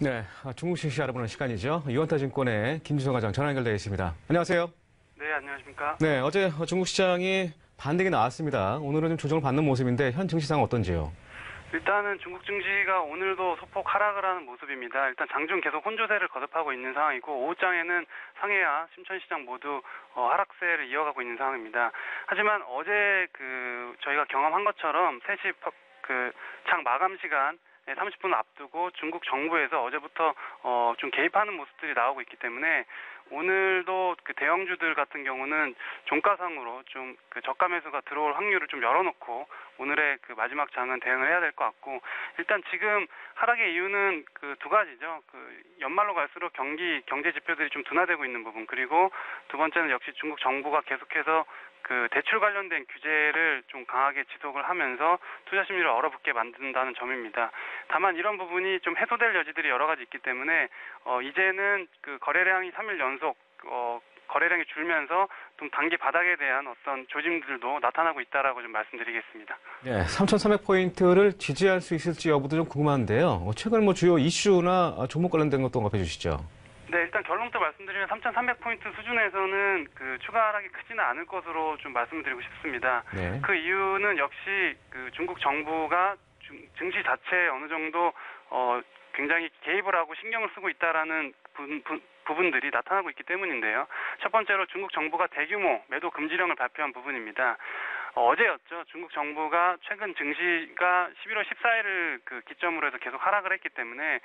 네, 중국 증시 알아보는 시간이죠. 유원타증권의 김주성 과장 전화 연결되어 있습니다. 안녕하세요. 네, 안녕하십니까. 네, 어제 중국 시장이 반등이 나왔습니다. 오늘은 좀 조정을 받는 모습인데 현 증시 상황 어떤지요? 일단은 중국 증시가 오늘도 소폭 하락을 하는 모습입니다. 일단 장중 계속 혼조세를 거듭하고 있는 상황이고 오후장에는 상해와 심천시장 모두 하락세를 이어가고 있는 상황입니다. 하지만 어제 저희가 경험한 것처럼 3시 장 마감 시간 30분 앞두고 중국 정부에서 어제부터 좀 개입하는 모습들이 나오고 있기 때문에 오늘도 대형주들 같은 경우는 종가상으로 좀 저가 매수가 들어올 확률을 좀 열어놓고 오늘의 마지막 장은 대응을 해야 될 것 같고, 일단 지금 하락의 이유는 두 가지죠. 연말로 갈수록 경제 지표들이 좀 둔화되고 있는 부분, 그리고 두 번째는 역시 중국 정부가 계속해서 대출 관련된 규제를 좀 강하게 지속을 하면서 투자 심리를 얼어붙게 만든다는 점입니다. 다만 이런 부분이 좀 해소될 여지들이 여러 가지 있기 때문에 이제는 거래량이 3일 연속 거래량이 줄면서 좀 단기 바닥에 대한 어떤 조짐들도 나타나고 있다라고 좀 말씀드리겠습니다. 네, 3,300포인트를 지지할 수 있을지 여부도 좀 궁금한데요. 최근 주요 이슈나 종목 관련된 것도 언급해 주시죠. 네, 일단 결론부터 말씀드리면 3,300포인트 수준에서는 추가 하락이 크지는 않을 것으로 좀 말씀을 드리고 싶습니다. 네. 그 이유는 역시 중국 정부가 증시 자체에 어느 정도 굉장히 개입을 하고 신경을 쓰고 있다라는 부분들이 나타나고 있기 때문인데요. 첫 번째로 중국 정부가 대규모 매도 금지령을 발표한 부분입니다. 어제였죠. 중국 정부가 최근 증시가 11월 14일을 기점으로 해서 계속 하락을 했기 때문에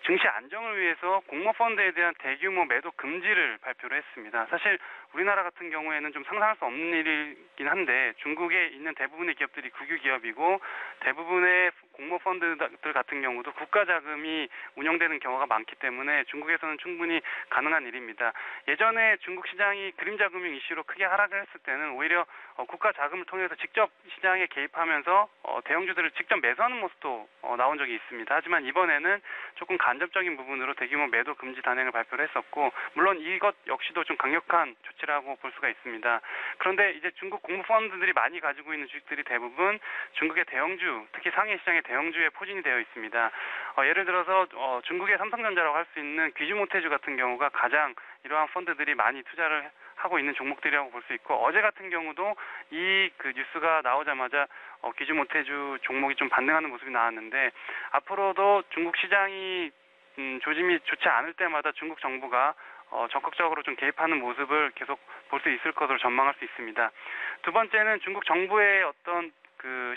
증시 안정을 위해서 공모펀드에 대한 대규모 매도 금지를 발표를 했습니다. 사실 우리나라 같은 경우에는 좀 상상할 수 없는 일이긴 한데 중국에 있는 대부분의 기업들이 국유 기업이고 대부분의 공모펀드들 같은 경우도 국가 자금이 운영되는 경우가 많기 때문에 중국에서는 충분히 가능한 일입니다. 예전에 중국 시장이 그림자 금융 이슈로 크게 하락을 했을 때는 오히려 국가 자금을 통해서 직접 시장에 개입하면서 대형주들을 직접 매수하는 모습도 나온 적이 있습니다. 하지만 이번에는 조금 간접적인 부분으로 대규모 매도 금지 단행을 발표를 했었고, 물론 이것 역시도 좀 강력한 조치라고 볼 수가 있습니다. 그런데 이제 중국 공모펀드들이 많이 가지고 있는 주식들이 대부분 중국의 대형주, 특히 상해 시장의 대형주에 포진이 되어 있습니다. 예를 들어서 중국의 삼성전자라고 할 수 있는 귀주모테주 같은 경우가 가장 이러한 펀드들이 많이 투자를 하고 있는 종목들이라고 볼 수 있고, 어제 같은 경우도 이 뉴스가 나오자마자 귀주모테주 종목이 좀 반등하는 모습이 나왔는데, 앞으로도 중국 시장이 조짐이 좋지 않을 때마다 중국 정부가 적극적으로 좀 개입하는 모습을 계속 볼 수 있을 것으로 전망할 수 있습니다. 두 번째는 중국 정부의 어떤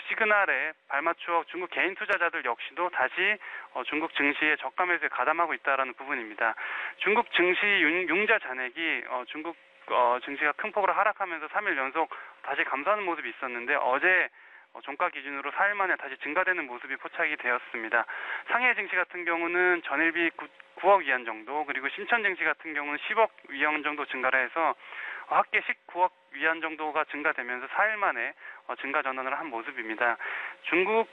시그널에 발맞추어 중국 개인 투자자들 역시도 다시 중국 증시의 저가 매수에 가담하고 있다는 부분입니다. 중국 증시 융자 잔액이 중국 증시가 큰 폭으로 하락하면서 3일 연속 다시 감소하는 모습이 있었는데, 어제 종가 기준으로 4일 만에 다시 증가되는 모습이 포착이 되었습니다. 상해 증시 같은 경우는 전일비 9억 위안 정도, 그리고 심천 증시 같은 경우는 10억 위안 정도 증가를 해서 합계 19억 위안 정도가 증가되면서 4일 만에 증가 전환을 한 모습입니다. 중국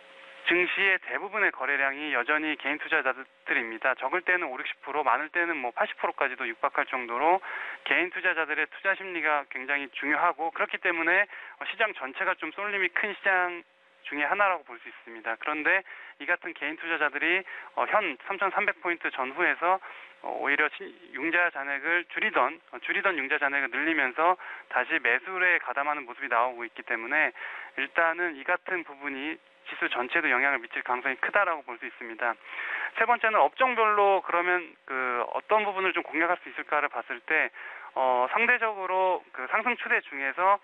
증시의 대부분의 거래량이 여전히 개인 투자자들입니다. 적을 때는 50, 60%, 많을 때는 80%까지도 육박할 정도로 개인 투자자들의 투자 심리가 굉장히 중요하고, 그렇기 때문에 시장 전체가 좀 쏠림이 큰 시장 중에 하나라고 볼 수 있습니다. 그런데 이 같은 개인 투자자들이 현 3,300포인트 전후에서 오히려 융자 잔액을 줄이던 융자 잔액을 늘리면서 다시 매수에 가담하는 모습이 나오고 있기 때문에 일단은 이 같은 부분이 지수 전체도 영향을 미칠 가능성이 크다라고 볼 수 있습니다. 세 번째는 업종별로 그러면 어떤 부분을 좀 공략할 수 있을까를 봤을 때 상대적으로 상승 추세 중에서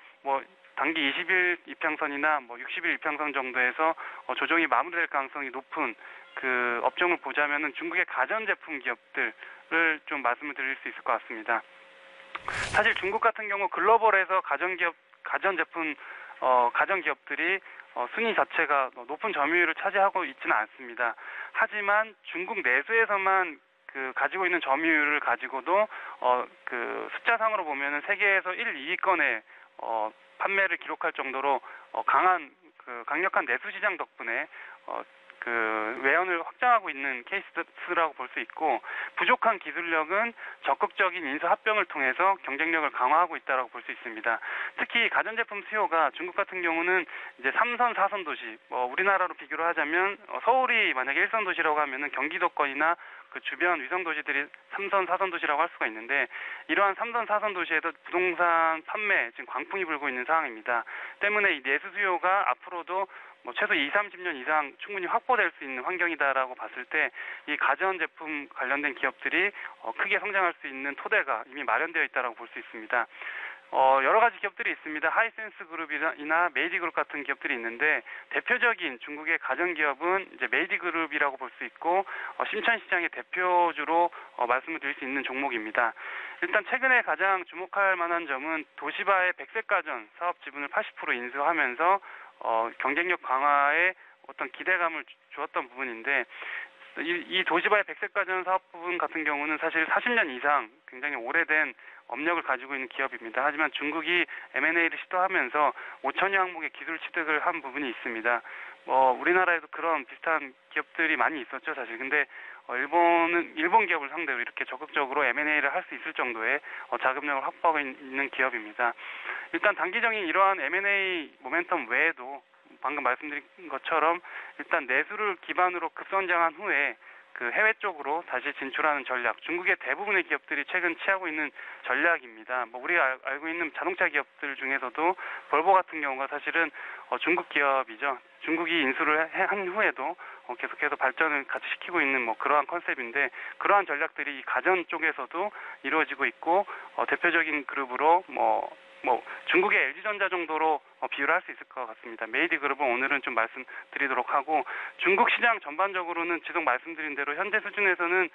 단기 20일 이평선이나 60일 이평선 정도에서 조정이 마무리될 가능성이 높은 업종을 보자면은 중국의 가전제품 기업들을 좀 말씀을 드릴 수 있을 것 같습니다. 사실 중국 같은 경우 글로벌에서 가전기업들이 순위 자체가 높은 점유율을 차지하고 있지는 않습니다. 하지만 중국 내수에서만 가지고 있는 점유율을 가지고도 숫자상으로 보면은 세계에서 1, 2위권의 판매를 기록할 정도로 강력한 내수 시장 덕분에 그 외연을 확장하고 있는 케이스라고 볼 수 있고, 부족한 기술력은 적극적인 인수 합병을 통해서 경쟁력을 강화하고 있다라고 볼 수 있습니다. 특히 가전제품 수요가 중국 같은 경우는 이제 3선, 4선 도시, 우리나라로 비교를 하자면 서울이 만약에 1선 도시라고 하면은 경기도권이나 그 주변 위성 도시들이 3선, 4선 도시라고 할 수가 있는데, 이러한 3선, 4선 도시에도 부동산 판매 지금 광풍이 불고 있는 상황입니다. 때문에 이 내수 수요가 앞으로도 최소 20, 30년 이상 충분히 확보될 수 있는 환경이다라고 봤을 때, 이 가전제품 관련된 기업들이 크게 성장할 수 있는 토대가 이미 마련되어 있다라고 볼 수 있습니다. 여러 가지 기업들이 있습니다. 하이센스 그룹이나 메이디 그룹 같은 기업들이 있는데, 대표적인 중국의 가전 기업은 이제 메이디 그룹이라고 볼 수 있고, 심천 시장의 대표주로 말씀을 드릴 수 있는 종목입니다. 일단 최근에 가장 주목할 만한 점은 도시바의 백색 가전 사업 지분을 80% 인수하면서 경쟁력 강화에 어떤 기대감을 주었던 부분인데, 이 도시바의 백색 가전 사업 부분 같은 경우는 사실 40년 이상 굉장히 오래된 업력을 가지고 있는 기업입니다. 하지만 중국이 M&A를 시도하면서 5천여 항목의 기술 취득을 한 부분이 있습니다. 우리나라에도 그런 비슷한 기업들이 많이 있었죠, 사실. 근데 일본 기업을 상대로 이렇게 적극적으로 M&A를 할 수 있을 정도의 자금력을 확보하고 있는 기업입니다. 일단 단기적인 이러한 M&A 모멘텀 외에도 방금 말씀드린 것처럼 일단 내수를 기반으로 급성장한 후에 그 해외 쪽으로 다시 진출하는 전략, 중국의 대부분의 기업들이 최근 취하고 있는 전략입니다. 우리가 알고 있는 자동차 기업들 중에서도 볼보 같은 경우가 사실은 중국 기업이죠. 중국이 인수를 한 후에도 계속해서 발전을 같이 시키고 있는 그러한 컨셉인데, 그러한 전략들이 이 가전 쪽에서도 이루어지고 있고, 대표적인 그룹으로 중국의 LG전자 정도로 비유를 할 수 있을 것 같습니다. 메이디 그룹은 오늘은 좀 말씀드리도록 하고, 중국 시장 전반적으로는 지속 말씀드린 대로 현재 수준에서는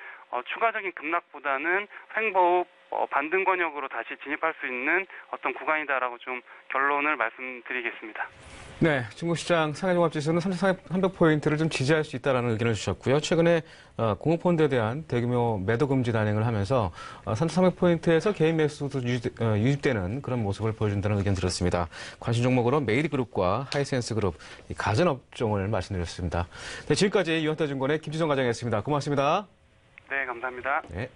추가적인 급락보다는 횡보흡 반등 권역으로 다시 진입할 수 있는 어떤 구간이다라고 좀 결론을 말씀드리겠습니다. 네, 중국 시장 상해종합지수는 3,300포인트를 좀 지지할 수 있다라는 의견을 주셨고요. 최근에 공모펀드에 대한 대규모 매도 금지 단행을 하면서 3,300포인트에서 개인 매수도 유입되는 그런 모습을 보여준다는 의견 들었습니다. 관심 종목으로 메이디그룹과 하이센스그룹, 가전업종을 말씀드렸습니다. 네, 지금까지 유한타증권의 김지성 과장이었습니다. 고맙습니다. 네, 감사합니다. 네.